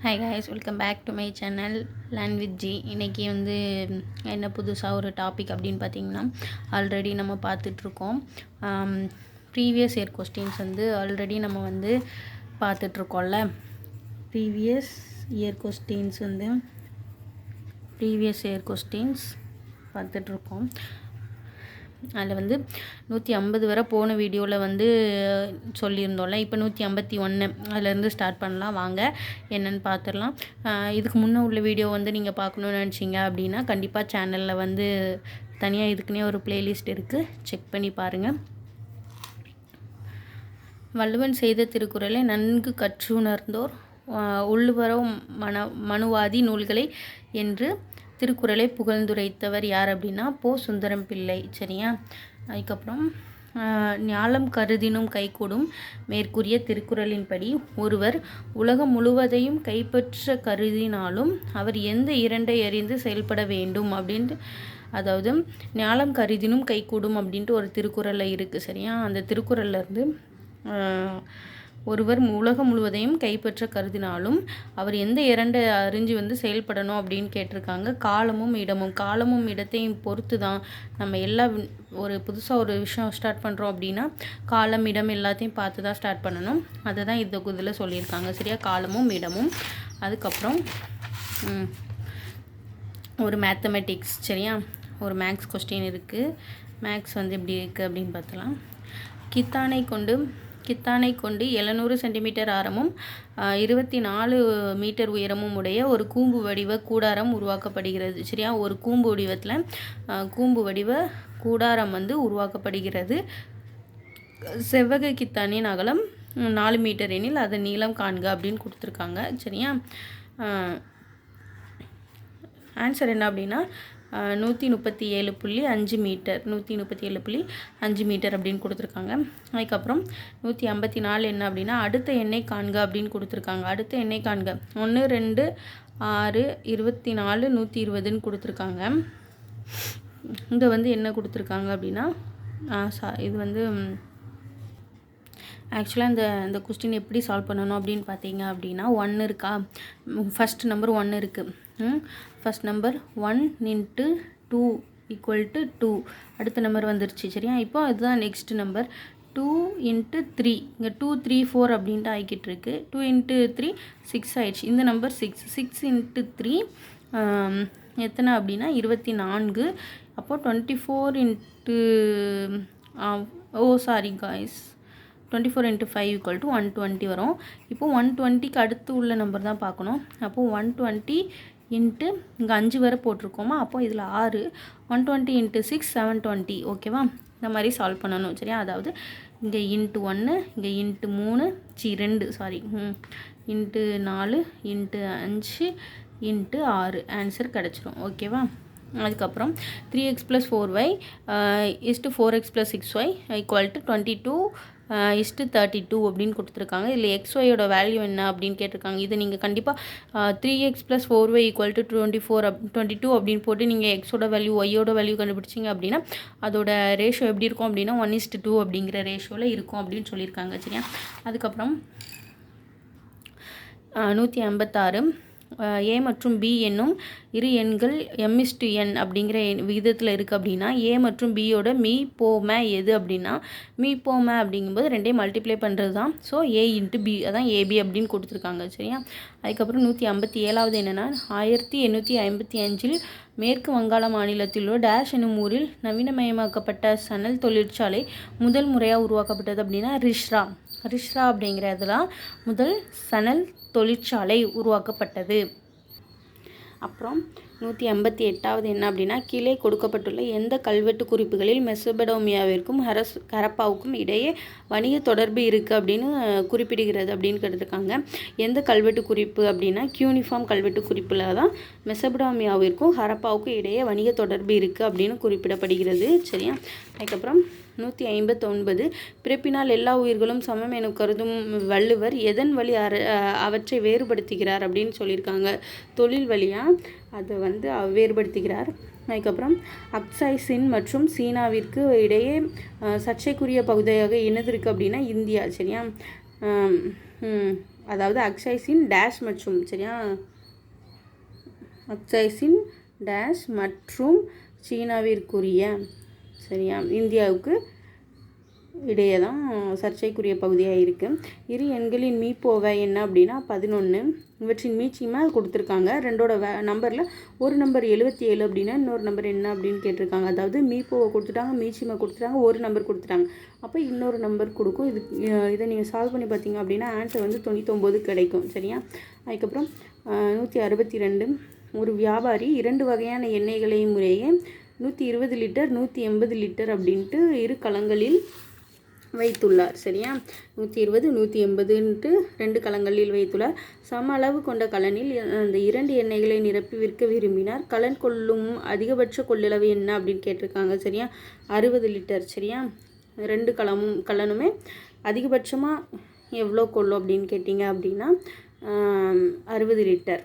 Hi guys, welcome back to my channel learn with G. இன்றைக்கி வந்து என்ன புதுசாக ஒரு டாபிக் அப்படின்னு பார்த்தீங்கன்னா, ஆல்ரெடி நம்ம பார்த்துட்ருக்கோம். ப்ரீவியஸ் இயர் கொஸ்டின்ஸ் வந்து ஆல்ரெடி நம்ம வந்து பார்த்துட்ருக்கோம்ல. ப்ரீவியஸ் இயர் கொஸ்டின்ஸ் பார்த்துட்ருக்கோம். அதில் வந்து 150 வரை போன வீடியோவில் வந்து சொல்லியிருந்தோம்ல. இப்போ 151 அதுலேருந்து ஸ்டார்ட் பண்ணலாம். வாங்க என்னென்னு பார்த்துடலாம். இதுக்கு முன்னே உள்ள வீடியோ வந்து நீங்கள் பார்க்கணுன்னு நினச்சிங்க அப்படின்னா கண்டிப்பாக சேனலில் வந்து தனியாக இதுக்குன்னே ஒரு பிளேலிஸ்ட் இருக்குது, செக் பண்ணி பாருங்கள். வள்ளுவன் செய்த திருக்குறளை நன்கு கற்றுணர்ந்தோர் உள்ளுவரும் மனுவாதி நூல்களை என்று திருக்குறளை புகழ்ந்துரைத்தவர் யார் அப்படின்னா சுந்தரம் பிள்ளை. சரியா? அதுக்கப்புறம் ஞாலம் கருதினும் கைகூடும் மேற்கூறிய திருக்குறளின்படி ஒருவர் உலகம் முழுவதையும் கைப்பற்ற கருதினாலும் அவர் எந்த இரண்டை அறிந்து செயல்பட வேண்டும் அப்படின்ட்டு, அதாவது ஞாலம் கருதினும் கைகூடும் அப்படின்ட்டு ஒரு திருக்குறளில் இருக்குது. சரியா? அந்த திருக்குறள்லேருந்து ஒருவர் உலகம் முழுவதையும் கைப்பற்ற கருதினாலும் அவர் எந்த இரண்டை அறிஞ்சு வந்து செயல்படணும் அப்படின்னு கேட்டிருக்காங்க. காலமும் இடத்தையும் பொறுத்து தான் நம்ம ஒரு புதுசாக ஒரு விஷயம் ஸ்டார்ட் பண்ணுறோம் அப்படின்னா காலம் இடம் எல்லாத்தையும் பார்த்து தான் ஸ்டார்ட் பண்ணணும். அதை தான் இதில் சொல்லியிருக்காங்க. சரியா? காலமும் இடமும். அதுக்கப்புறம் ஒரு மேத்தமெட்டிக்ஸ். சரியா? ஒரு மேக்ஸ் கொஸ்டின் இருக்குது. மேக்ஸ் வந்து எப்படி இருக்குது அப்படின்னு பார்த்தலாம். கித்தானை கொண்டு 700 சென்டிமீட்டர் ஆரமும் 24 மீட்டர் உயரமும் உடைய ஒரு கூம்பு வடிவ கூடாரம் உருவாக்கப்படுகிறது. சரியா? ஒரு கூம்பு வடிவ கூடாரம் வந்து உருவாக்கப்படுகிறது. செவ்வக கித்தானின் அகலம் 4 மீட்டர் எனில் அதன் நீளம் காண்க அப்படின்னு கொடுத்துருக்காங்க. சரியா? ஆன்சர் என்ன அப்படின்னா 137.5 மீட்டர் 137.5 மீட்டர் அப்படின்னு கொடுத்துருக்காங்க. அதுக்கப்புறம் 154 என்ன அப்படின்னா அடுத்த எண்ணை காண்க அப்படின்னு கொடுத்துருக்காங்க. அடுத்த எண்ணை காண்க 1 2 6 24 120ன்னு கொடுத்துருக்காங்க. இங்கே வந்து என்ன கொடுத்துருக்காங்க அப்படின்னா இது வந்து ஆக்சுவலாக இந்த கொஸ்டின் எப்படி சால்வ் பண்ணணும் அப்படின்னு பார்த்தீங்க அப்படின்னா 1 இருக்கா, ஃபஸ்ட் நம்பர் 1 இருக்குது. First number 1 × 2 = 2. அடுத்த நம்பர் வந்துருச்சு. சரியா? இப்போ அதுதான் நெக்ஸ்ட் நம்பர் 2 × 3. இங்கே 2 3 4 அப்படின்ட்டு ஆகிக்கிட்டு இருக்கு. 2 × 3 6 ஆயிடுச்சு. இந்த நம்பர் 6 × 3 எத்தனை அப்படின்னா 24. அப்போது 24 × 5 = 120 வரும். இப்போது 120க்கு அடுத்து உள்ள நம்பர் தான் பார்க்கணும். அப்போது 120 இங்கே 5 வரை போட்டிருக்கோமா, அப்போது இதில் 6. 120 × 6 720. ஓகேவா? இந்த மாதிரி சால்வ் பண்ணணும். சரியா? அதாவது இங்கே ×1 இங்கே ×3 2 ×4 ×5 ×6 ஆன்சர் கிடச்சிரும். ஓகேவா? அதுக்கப்புறம் 3x + 4y = 4x + 6y = 22:32 அப்படின்னு கொடுத்துருக்காங்க. இதில் xyயோட வேல்யூ என்ன அப்படின்னு கேட்டிருக்காங்க. இது நீங்கள் கண்டிப்பாக 3x + 4y = 22 அப்படின்னு போட்டு நீங்கள் எக்ஸோட வேல்யூ ஒய்யோட வேல்யூ கண்டுபிடிச்சிங்க அப்படின்னா அதோட ரேஷியோ எப்படி இருக்கும் அப்படின்னா 1:2 அப்படிங்கிற ரேஷியோவில் இருக்கும் அப்படின்னு சொல்லியிருக்காங்க. சரியா? அதுக்கப்புறம் 156 A மற்றும் B என்னும் இரு எண்கள் m/n அப்படிங்கிற விகிதத்தில் இருக்குது அப்படின்னா A மற்றும் Bயோட மீப்போம எது அப்படின்னா மீப்போம அப்படிங்கும்போது ரெண்டையும் மல்டிப்ளை பண்ணுறது தான். ஸோ A × B அதான் AB அப்படின்னு கொடுத்துருக்காங்க. சரியா? அதுக்கப்புறம் 157வது என்னென்னா 1855 மேற்கு வங்காள மாநிலத்தில் உள்ள டேஷ் என்னும் ஊரில் நவீனமயமாக்கப்பட்ட சணல் தொழிற்சாலை முதல் முறையாக உருவாக்கப்பட்டது அப்படின்னா ரிஷ்ரா அப்படிங்கிற இதெல்லாம் முதல் சணல் தொழிற்சாலை உருவாக்கப்பட்டது. அப்புறம் 158வது என்ன அப்படின்னா கீழே கொடுக்கப்பட்டுள்ள எந்த கல்வெட்டு குறிப்புகளில் மெசபடோமியாவிற்கும் ஹரப்பாவுக்கும் இடையே வணிக தொடர்பு இருக்குது அப்படின்னு குறிப்பிடுகிறது அப்படின்னு கேட்டிருக்காங்க. எந்த கல்வெட்டு குறிப்பு அப்படின்னா கியூனிஃபார்ம் கல்வெட்டு குறிப்பில் தான் மெசபடோமியாவிற்கும் ஹரப்பாவுக்கும் இடையே வணிக தொடர்பு இருக்குது அப்படின்னு குறிப்பிடப்படுகிறது. சரியா? அதுக்கப்புறம் 159 பிறப்பினால் எல்லா உயிர்களும் சமம் என கருதும் வள்ளுவர் எதன் வழி அவற்றை வேறுபடுத்துகிறார் அப்படின்னு சொல்லியிருக்காங்க. தொழில் வழியாக அதை வந்து வேறுபடுத்துகிறார். அதுக்கப்புறம் அக்சாய் மற்றும் சீனாவிற்கு இடையே சர்ச்சைக்குரிய பகுதியாக என்னது இருக்குது அப்படின்னா இந்தியா. சரியா? அதாவது அக்சைஸின் டேஷ் மற்றும் சரியா, அக்சைஸின் டேஷ் மற்றும் சீனாவிற்குரிய சரியா இந்தியாவுக்கு இடையே தான் சர்ச்சைக்குரிய பகுதியாக இருக்குது. இரு எண்களின் மீப்போவை என்ன அப்படின்னா 11. இவற்றின் மீச்சியமாக கொடுத்துருக்காங்க. ரெண்டோட நம்பரில் ஒரு நம்பர் 77 அப்படின்னா இன்னொரு நம்பர் என்ன அப்படின்னு கேட்டிருக்காங்க. அதாவது மீப்போவை கொடுத்துட்டாங்க, மீச்சியமாக கொடுத்துட்டாங்க, ஒரு நம்பர் கொடுத்துட்டாங்க. அப்போ இன்னொரு நம்பர் கொடுக்கும். இதை நீங்கள் சால்வ் பண்ணி பார்த்தீங்க அப்படின்னா ஆன்சர் வந்து 99 கிடைக்கும் சரியா. அதுக்கப்புறம் 162. ஒரு வியாபாரி 2 வகையான எண்ணெய்களையும் முறையே 120 லிட்டர் 180 லிட்டர் அப்படின்ட்டு இரு கலங்களில் வைத்துள்ளார் சரியா. 120 180ன்ட்டு 2 கலங்களில் வைத்துள்ளார். சம அளவு கொண்ட கலனில் அந்த 2 எண்ணெய்களை நிரப்பி விற்க விரும்பினார். கலன் கொள்ளும் அதிகபட்ச கொள்ளளவு என்ன அப்படின்னு கேட்டிருக்காங்க சரியா. 60 லிட்டர் சரியா. 2 கலனுமே அதிகபட்சமாக எவ்வளோ கொள்ளும் அப்படின்னு கேட்டிங்க அப்படின்னா 60 லிட்டர்.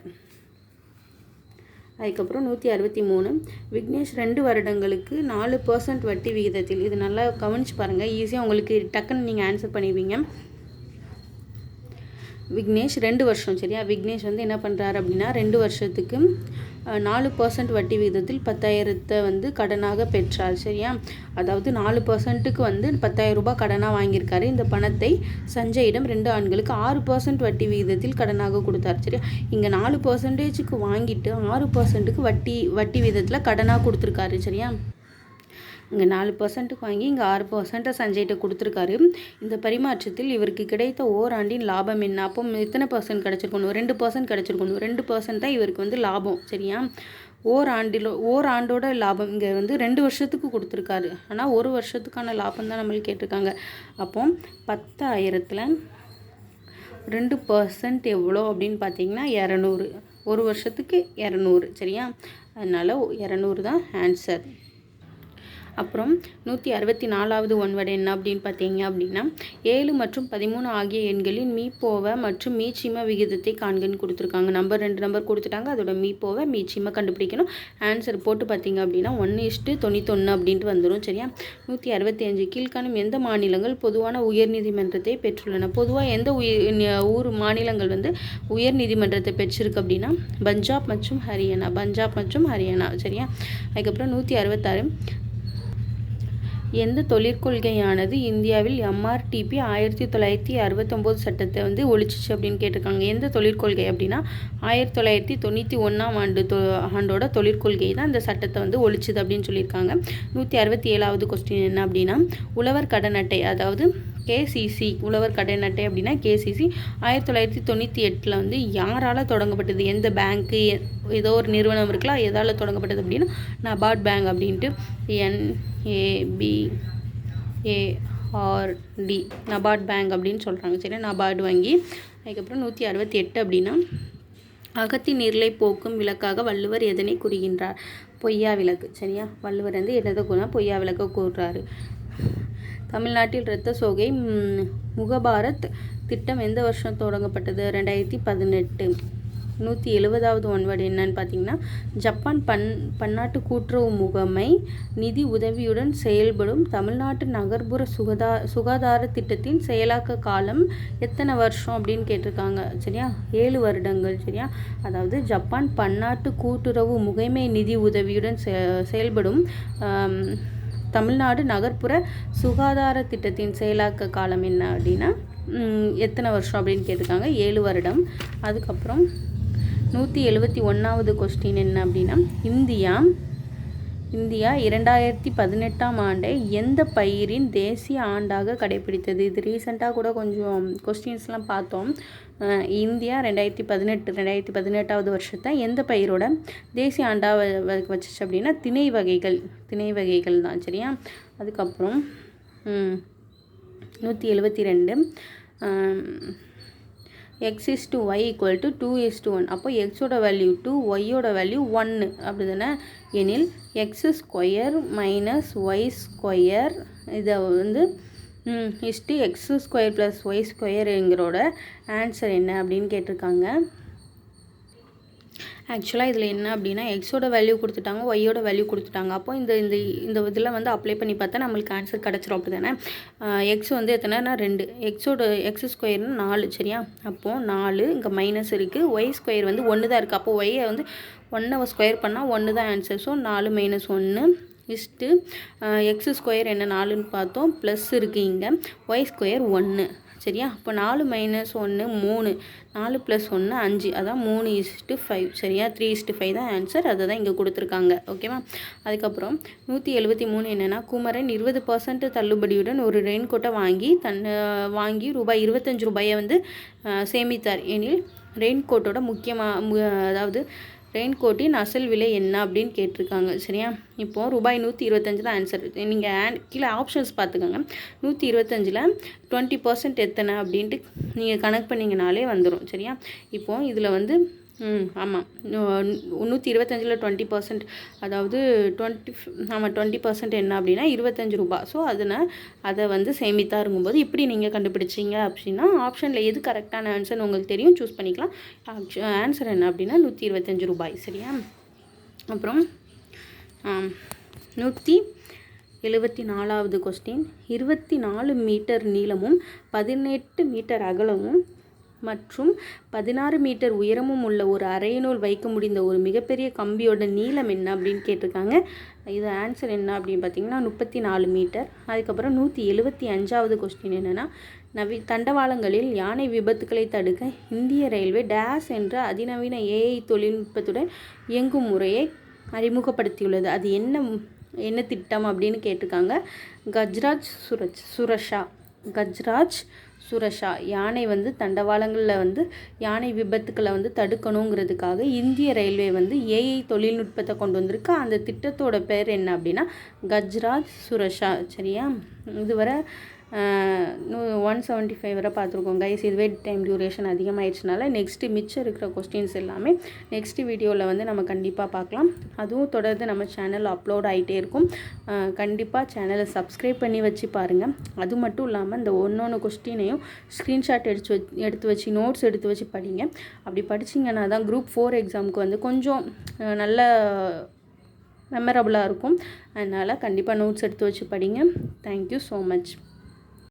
அதுக்கப்புறம் 163. விக்னேஷ் 2 வருடங்களுக்கு 4% வட்டி விகிதத்தில், இது நல்லா கவனிச்சு பாருங்கள், ஈஸியாக உங்களுக்கு டக்குன்னு நீங்கள் ஆன்சர் பண்ணிடுவீங்க. விக்னேஷ் 2 வருஷம் சரியா. விக்னேஷ் வந்து என்ன பண்ணுறாரு அப்படின்னா 2 வருஷத்துக்கு 4% வட்டி விகிதத்தில் 10,000 வந்து கடனாக பெற்றார் சரியா. அதாவது 4%க்கு வந்து 10,000 ரூபாய் கடனாக வாங்கியிருக்காரு. இந்த பணத்தை சஞ்சயிடம் 2 ஆண்களுக்கு 6% வட்டி விகிதத்தில் கடனாக கொடுத்தார் சரியா. இங்கே 4%க்கு வாங்கிட்டு 6%க்கு வட்டி விகிதத்தில் கடனாக கொடுத்துருக்காரு சரியா. இங்கே 4%க்கு வாங்கி இங்கே 6% சஞ்சய்கிட்ட கொடுத்துருக்காரு. இந்த பரிமாற்றத்தில் இவருக்கு கிடைத்த ஓராண்டின் லாபம் என்ன? அப்போ எத்தனை % கிடச்சிருக்கணும்? 2% கிடச்சிருக்கணும். 2% தான் இவருக்கு வந்து லாபம் சரியா. ஓராண்டோட லாபம் இங்கே வந்து 2 வருஷத்துக்கு கொடுத்துருக்காரு. ஆனால் 1 வருஷத்துக்கான லாபம் தான் நம்மளுக்கு கேட்டிருக்காங்க. அப்போ 10,000ல் 2% எவ்வளோ அப்படின்னு பார்த்தீங்கன்னா 200. 1 வருஷத்துக்கு 200 சரியா. அதனால் 200 தான் ஆன்சர். அப்புறம் 164வது ஒன்வர்டு என்ன அப்படின்னு பார்த்தீங்க அப்படின்னா 7 மற்றும் 13 ஆகிய எண்களின் மீப்போவை மற்றும் மீச்சிம விகிதத்தை காண்கன்னு கொடுத்துருக்காங்க. நம்பர் 2 நம்பர் கொடுத்துட்டாங்க, அதோட மீப்போவை மீச்சிம கண்டுபிடிக்கணும். ஆன்சர் போட்டு பார்த்தீங்க அப்படின்னா 1:91 அப்படின்ட்டு வந்துடும் சரியா. 165. கீழ்காணும் எந்த மாநிலங்கள் பொதுவான உயர்நீதிமன்றத்தை பெற்றுள்ளன? பொதுவாக எந்த மாநிலங்கள் வந்து உயர்நீதிமன்றத்தை பெற்றிருக்கு அப்படின்னா பஞ்சாப் மற்றும் ஹரியானா சரியா. அதுக்கப்புறம் 166. எந்த தொழிற்கொள்கையானது இந்தியாவில் MRTP 1969 சட்டத்தை வந்து ஒழிச்சிச்சு அப்படின்னு கேட்டிருக்காங்க. எந்த தொழிற்கொள்கை அப்படின்னா 1991 ஆண்டோட தொழிற்கொள்கை தான் இந்த சட்டத்தை வந்து ஒழிச்சுது அப்படின்னு சொல்லியிருக்காங்க. 167வது கொஸ்டின் என்ன அப்படின்னா உழவர் கடன் அட்டை, அதாவது KCC, உழவர் கடன் அட்டை அப்படின்னா KCC 1998 வந்து யாரால் தொடங்கப்பட்டது? எந்த பேங்க்கு, ஏதோ ஒரு நிறுவனம் இருக்கலாம், எதால் தொடங்கப்பட்டது அப்படின்னா நபார்ட் பேங்க் அப்படின்ட்டு NABARD நபார்ட் பேங்க் அப்படின்னு சொல்கிறாங்க சரி, நபார்டு வங்கி. அதுக்கப்புறம் 168 அப்படின்னா அகத்தின் இருளை போக்கும் விளக்காக வள்ளுவர் எதனை கூறுகின்றார்? பொய்யா விளக்கு சரியா. வள்ளுவர் வந்து எதை கூறினா பொய்யா விளக்க கூறுறாரு. தமிழ்நாட்டில் இரத்த சோகை முகபாரத் திட்டம் எந்த வருஷம் தொடங்கப்பட்டது? 2018. 170வது ஒன்வர்டு என்னன்னு பார்த்தீங்கன்னா ஜப்பான் பன்னாட்டு கூட்டுறவு முகமை நிதி உதவியுடன் செயல்படும் தமிழ்நாட்டு நகர்ப்புற சுகாதார திட்டத்தின் செயலாக்க காலம் எத்தனை வருஷம் அப்படின்னு கேட்டிருக்காங்க சரியா. 7 வருடங்கள் சரியா. அதாவது ஜப்பான் பன்னாட்டு கூட்டுறவு முகமை நிதி உதவியுடன் செயல்படும் தமிழ்நாடு நகர்ப்புற சுகாதார திட்டத்தின் செயலாக்க காலம் என்ன அப்படின்னா எத்தனை வருஷம் அப்படின்னு கேட்டிருக்காங்க? 7 வருடம். அதுக்கப்புறம் 171வது கொஸ்டின் என்ன அப்படின்னா இந்தியா 2018ஆம் ஆண்டை எந்த பயிரின் தேசிய ஆண்டாக கடைபிடித்தது? இது ரீசெண்டாக கூட கொஞ்சம் கொஸ்டின்ஸ்லாம் பார்த்தோம். இந்தியா 2018வது வருஷத்தை எந்த பயிரோட தேசிய ஆண்டாக வச்சிச்சு அப்படின்னா திணை வகைகள் தான் சரியா. அதுக்கப்புறம் 172 x/y = 2:1. அப்போ எக்ஸோட வேல்யூ 2, ஒய்யோட வேல்யூ 1 அப்படி தானே. எனில் x² - y², இதை வந்து x² + y²ங்கிறோட ஆன்சர் என்ன அப்படின்னு கேட்டிருக்காங்க. ஆக்சுவலாக இதில் என்ன அப்படின்னா எக்ஸோட வேல்யூ கொடுத்துட்டாங்க, ஒய்யோட வேல்யூ கொடுத்துட்டாங்க. அப்போ இந்த இந்த இந்த இதில் வந்து அப்ளை பண்ணி பார்த்தா நம்மளுக்கு ஆன்சர் கிடச்சிரும். அப்படி தானே? எக்ஸ் வந்து எத்தனைனா 2, எக்ஸ் ஸ்கொயர்னு 4. சரியா? அப்போது 4 இங்கே மைனஸ் இருக்குது, ஒய் ஸ்கொயர் வந்து 1 தான் இருக்குது. அப்போது ஒய்யை வந்து 1 ஸ்கொயர் பண்ணால் 1 தான் answer. So 4 - 1 is to X square என்ன 4ன்னு பார்த்தோம், ப்ளஸ் இருக்குது இங்கே, ஒய் ஸ்கொயர் 1. சரியா? அப்போ 4 - 1 3, 4 + 1 5, அதான் 3:5. சரியா? 3:5 தான் ஆன்சர். அதை தான் இங்கே கொடுத்துருக்காங்க. ஓகேவா? அதுக்கப்புறம் 173 என்னென்னா, குமரன் 20% தள்ளுபடியுடன் ஒரு ரெயின் கோட்டை வாங்கி ரூபாய் 25 வந்து சேமித்தார் எனில் ரெயின் கோட்டோட அதாவது ரெயின் கோட்டின் அசல் விலை என்ன அப்படின்னு கேட்டிருக்காங்க. சரியா? இப்போது ரூபாய் 125 தான் ஆன்சர். நீங்கள் கீழே ஆப்ஷன்ஸ் பார்த்துக்கோங்க. 125ல் 20% எத்தனை அப்படின்ட்டு நீங்கள் கணக்கு பண்ணிங்கனாலே வந்துடும். சரியா? இப்போது இதில் வந்து ஆமாம், 125ல் 20%, அதாவது 20% என்ன அப்படின்னா 25 ரூபா. ஸோ அதை வந்து சேமித்தாருங்கும்போது இப்படி நீங்கள் கண்டுபிடிச்சிங்க அப்படின்னா ஆப்ஷனில் எது கரெக்டான ஆன்சர் உங்களுக்கு தெரியும், சூஸ் பண்ணிக்கலாம். ஆன்சர் என்ன அப்படின்னா 125 ரூபாய். சரியா? அப்புறம் 174வது கொஸ்டின், 24 மீட்டர் நீளமும் 18 மீட்டர் அகலமும் மற்றும் 16 மீட்டர் உயரமும் உள்ள ஒரு அரையநூல் வைக்க முடிந்த ஒரு மிகப்பெரிய கம்பியோட நீளம் என்ன அப்படின்னு கேட்டிருக்காங்க. இது ஆன்சர் என்ன அப்படின்னு பார்த்தீங்கன்னா 34 மீட்டர். அதுக்கப்புறம் 175வது கொஸ்டின் என்னென்னா, தண்டவாளங்களில் யானை விபத்துக்களை தடுக்க இந்திய ரயில்வே டேஸ் என்ற அதிநவீன ஏஐ தொழில்நுட்பத்துடன் இயங்கும் முறையை அறிமுகப்படுத்தியுள்ளது. அது என்ன திட்டம் அப்படின்னு கேட்டிருக்காங்க. கஜ்ராஜ் சுரஷா யானை வந்து தண்டவாளங்களில் வந்து யானை விபத்துக்களை வந்து தடுக்கணுங்கிறதுக்காக இந்திய ரயில்வே வந்து ஏஐ தொழில்நுட்பத்தை கொண்டு வந்திருக்கு. அந்த திட்டத்தோட பேர் என்ன அப்படின்னா கஜ்ராஜ் சுரஷா. சரியா? இதுவரை 175 வரை பார்த்துருக்கோம் கைஸ். இதுவே டைம் டியூரேஷன் அதிகமாகிடுச்சுனால நெக்ஸ்ட்டு மிச்சம் இருக்கிற கொஸ்டின்ஸ் எல்லாமே நெக்ஸ்ட் வீடியோவில் வந்து நம்ம கண்டிப்பாக பார்க்கலாம். அதுவும் தொடர்ந்து நம்ம சேனல் அப்லோட் ஆகிட்டே இருக்கும். கண்டிப்பாக சேனலை சப்ஸ்கிரைப் பண்ணி வச்சு பாருங்கள். அது மட்டும் இல்லாமல் இந்த ஒன்று கொஸ்டினையும் ஸ்க்ரீன்ஷாட் எடுத்து வச்சு நோட்ஸ் எடுத்து வச்சு படிங்க. அப்படி படிச்சிங்கன்னா தான் குரூப் 4 எக்ஸாமுக்கு வந்து கொஞ்சம் நல்ல மெமரபுளாக இருக்கும். அதனால் கண்டிப்பாக நோட்ஸ் எடுத்து வச்சு படிங்க. Thank you so much.